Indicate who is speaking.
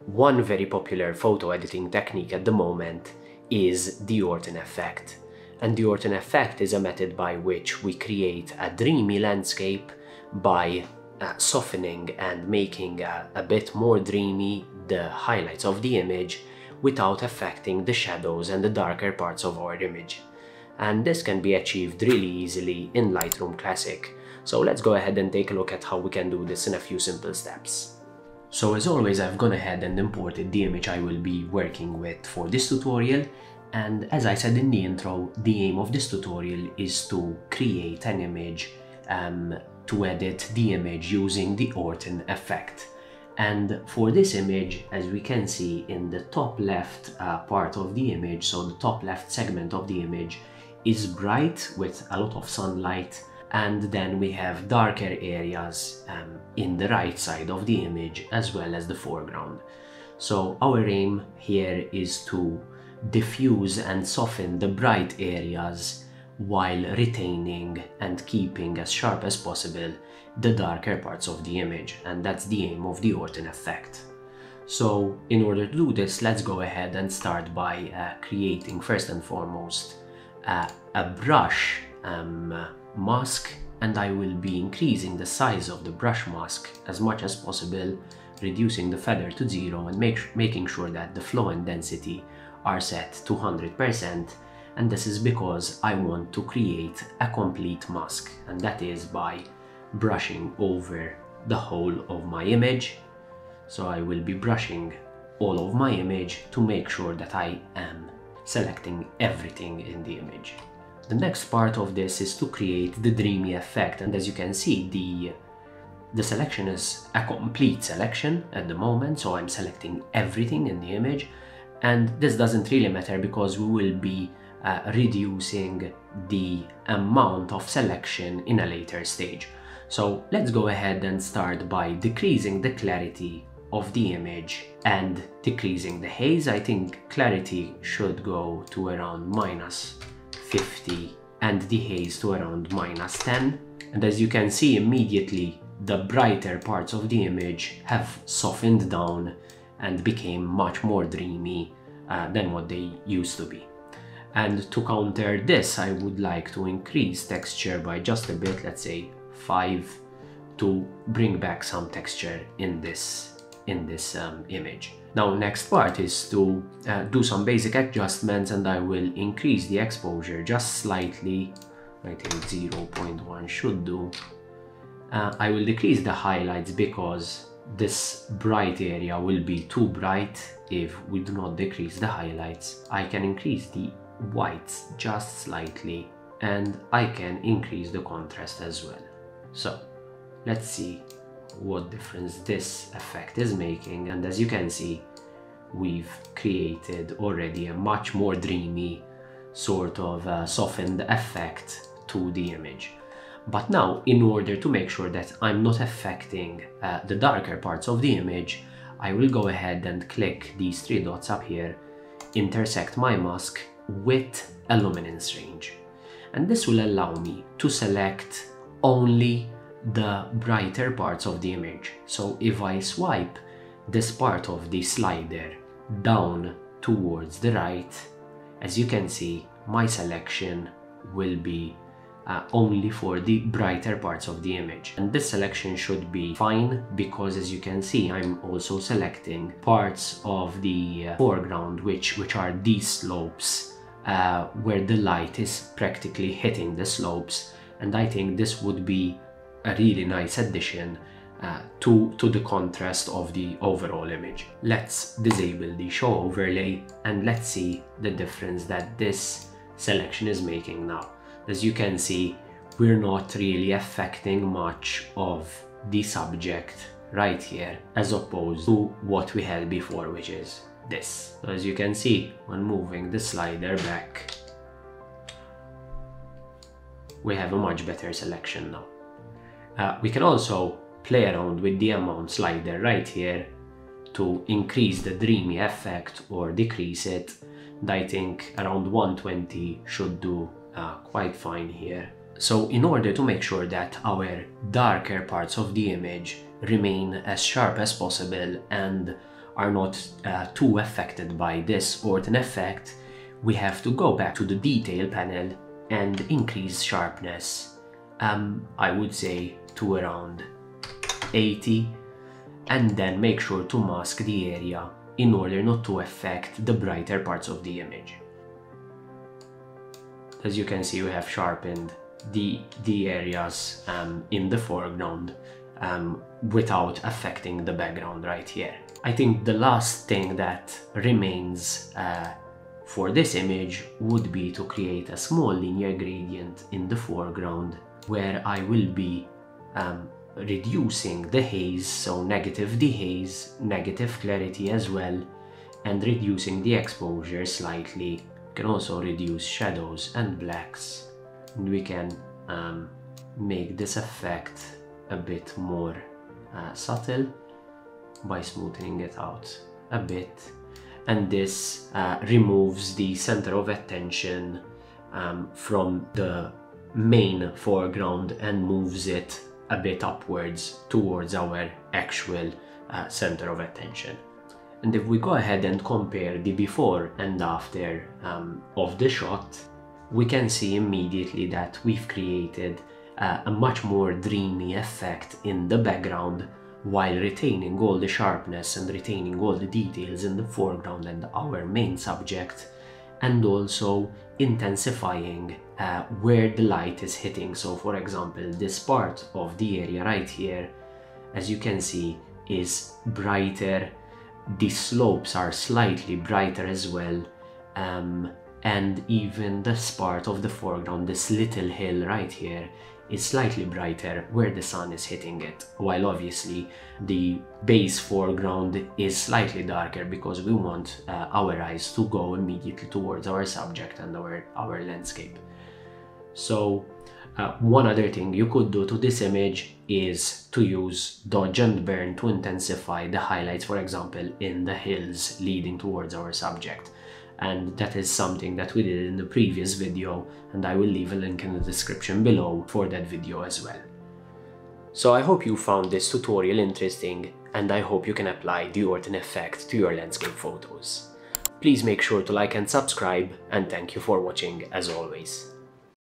Speaker 1: One very popular photo editing technique at the moment is the Orton Effect. And the Orton Effect is a method by which we create a dreamy landscape by softening and making a bit more dreamy the highlights of the image without affecting the shadows and the darker parts of our image. And this can be achieved really easily in Lightroom Classic. So let's go ahead and take a look at how we can do this in a few simple steps. So as always, I've gone ahead and imported the image I will be working with for this tutorial. And as I said in the intro, the aim of this tutorial is to create an image, to edit the image using the Orton Effect. And for this image, as we can see in the top left part of the image, so the top left segment of the image is bright with a lot of sunlight, and then we have darker areas in the right side of the image as well as the foreground. So our aim here is to diffuse and soften the bright areas while retaining and keeping as sharp as possible the darker parts of the image, and that's the aim of the Orton Effect. So in order to do this, let's go ahead and start by creating first and foremost a brush mask, and I will be increasing the size of the brush mask as much as possible, reducing the feather to 0 and making sure that the flow and density are set to 100%, and this is because I want to create a complete mask, and that is by brushing over the whole of my image. So I will be brushing all of my image to make sure that I am selecting everything in the image. The next part of this is to create the dreamy effect, and as you can see, the selection is a complete selection at the moment, so I'm selecting everything in the image, and this doesn't really matter because we will be reducing the amount of selection in a later stage. So let's go ahead and start by decreasing the clarity of the image and decreasing the haze. I think clarity should go to around -50 and the haze to around -10. And as you can see, immediately the brighter parts of the image have softened down and became much more dreamy than what they used to be. And to counter this, I would like to increase texture by just a bit, let's say 5, to bring back some texture in this image. Now next part is to do some basic adjustments, and I will increase the exposure just slightly. I think 0.1 should do. I will decrease the highlights because this bright area will be too bright if we do not decrease the highlights. I can increase the whites just slightly, and I can increase the contrast as well. So let's see what difference this effect is making, and as you can see, we've created already a much more dreamy sort of softened effect to the image. But now, in order to make sure that I'm not affecting the darker parts of the image, I will go ahead and click these 3 dots up here, intersect my mask with a luminance range, and this will allow me to select only the brighter parts of the image. So if I swipe this part of the slider down towards the right, as you can see, my selection will be only for the brighter parts of the image, and this selection should be fine because as you can see, I'm also selecting parts of the foreground which are these slopes where the light is practically hitting the slopes, and I think this would be a really nice addition to the contrast of the overall image. Let's disable the show overlay and let's see the difference that this selection is making now. As you can see, we're not really affecting much of the subject right here as opposed to what we had before, which is this. So as you can see, when moving the slider back, we have a much better selection now. We can also play around with the amount slider right here to increase the dreamy effect or decrease it, and I think around 120 should do quite fine here. So in order to make sure that our darker parts of the image remain as sharp as possible and are not too affected by this Orton effect, we have to go back to the detail panel and increase sharpness, I would say to around 80, and then make sure to mask the area in order not to affect the brighter parts of the image. As you can see, we have sharpened the areas in the foreground without affecting the background right here. I think the last thing that remains for this image would be to create a small linear gradient in the foreground where I will be reducing the haze, so negative dehaze, negative clarity as well, and reducing the exposure slightly. You can also reduce shadows and blacks, and we can make this effect a bit more subtle by smoothing it out a bit, and this removes the center of attention from the main foreground and moves it a bit upwards towards our actual center of attention. And if we go ahead and compare the before and after of the shot, we can see immediately that we've created a much more dreamy effect in the background while retaining all the sharpness and retaining all the details in the foreground and our main subject, and also intensifying where the light is hitting. So for example, this part of the area right here, as you can see, is brighter. The slopes are slightly brighter as well, and even this part of the foreground, this little hill right here, is slightly brighter where the sun is hitting it, while obviously the base foreground is slightly darker because we want our eyes to go immediately towards our subject and our landscape. So one other thing you could do to this image is to use dodge and burn to intensify the highlights, for example in the hills leading towards our subject. And that is something that we did in the previous video, and I will leave a link in the description below for that video as well. So I hope you found this tutorial interesting, and I hope you can apply the Orton effect to your landscape photos. Please make sure to like and subscribe, and thank you for watching as always.